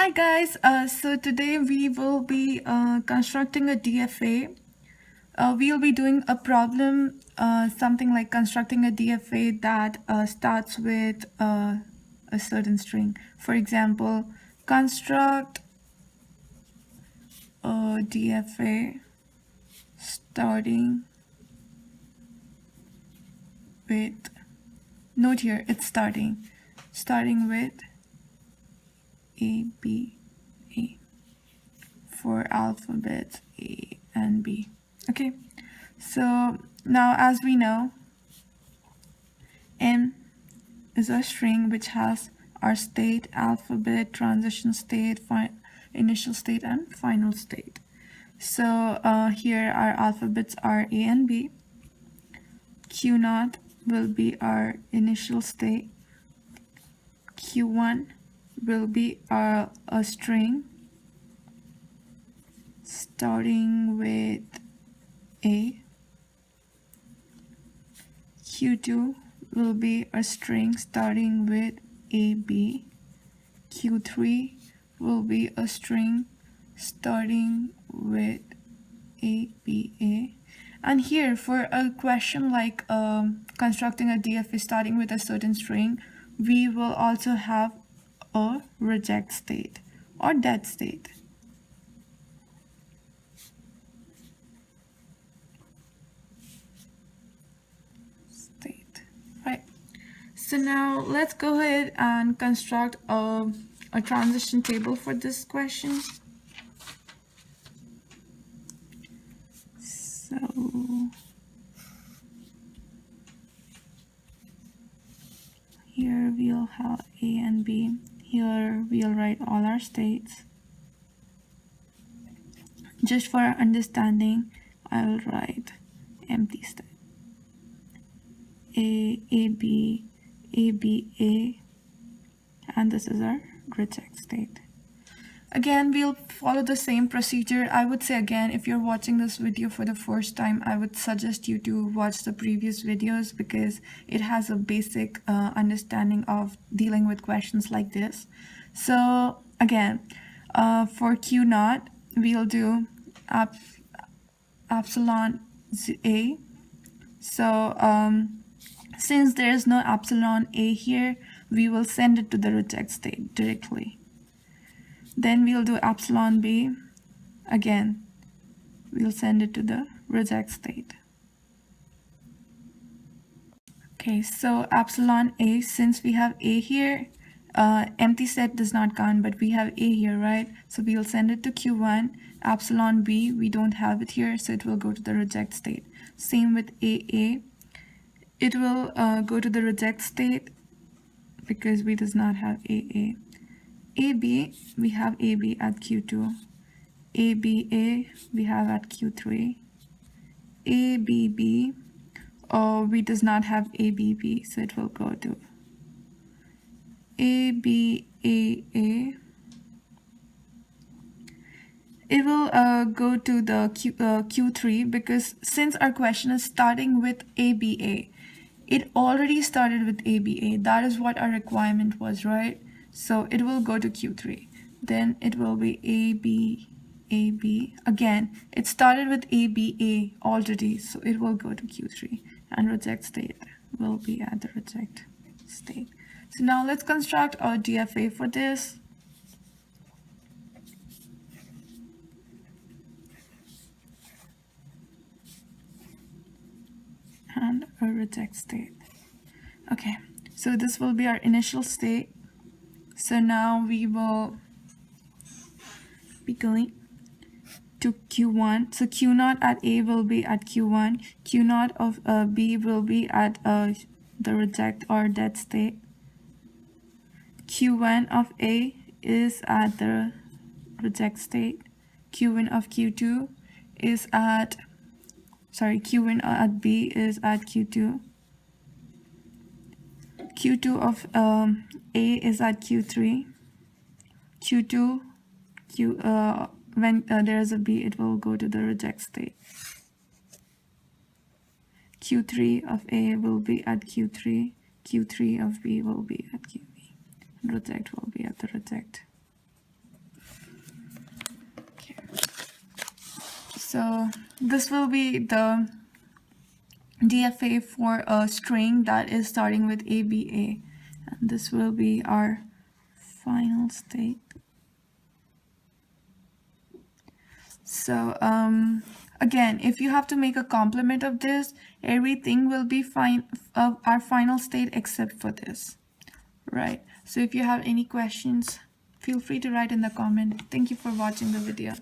Hi guys, so today we will be constructing a DFA. We'll be doing a problem, something like constructing a DFA that starts with a certain string. For example, construct a DFA starting with, note here, it's starting with A, B, A for alphabets A and B. Okay, so now as we know, M is a string which has our state, alphabet, transition state, initial state, and final state. So here our alphabets are A and B. Q0 will be our initial state. Q1 will be a string starting with A. Q2 will be a string starting with AB. Q3 will be a string starting with ABA. And here for a question like constructing a DFA starting with a certain string, we will also have a reject state or dead state. Right. So now let's go ahead and construct a transition table for this question. So here we'll have A and B. Here we'll write all our states. Just for our understanding, I will write empty state. A, B, A, and this is our reject state. Again, we'll follow the same procedure. I would say again, if you're watching this video for the first time, I would suggest you to watch the previous videos because it has a basic understanding of dealing with questions like this. So again, for Q0, we'll do epsilon A. So since there is no epsilon A here, we will send it to the reject state directly. Then we'll do epsilon B. Again, we'll send it to the reject state. Okay, so epsilon A, since we have A here, empty set does not count, but we have A here, right? So we'll send it to Q1. Epsilon B, we don't have it here, so it will go to the reject state. Same with AA. It will go to the reject state because we does not have AA. AB, we have AB at Q2. ABA, we have at Q3. ABB, we does not have ABB, so it will go to ABAA. It will go to the Q3 because since our question is starting with ABA, it already started with ABA. That is what our requirement was, right? So it will go to Q3. Then it will be AB. Again, it started with ABA already, so it will go to Q3. And reject state will be at the reject state. So now let's construct our DFA for this. And a reject state. Okay, so this will be our initial state. So now we will be going to Q1. So Q0 at A will be at Q1. Q0 of B will be at the reject or dead state. Q1 of A is at the reject state. Q1 of Q2 is at, Q1 at B is at Q2. Q2 of A is at Q3. Q2, when there is a B, it will go to the reject state. Q3 of A will be at Q3. Q3 of B will be at QB. And reject will be at the reject So this will be the DFA for a string that is starting with ABA, and this will be our final state. So again, if you have to make a complement of this, everything will be fine of our final state except for this, right? So if you have any questions, feel free to write in the comment. Thank you for watching the video.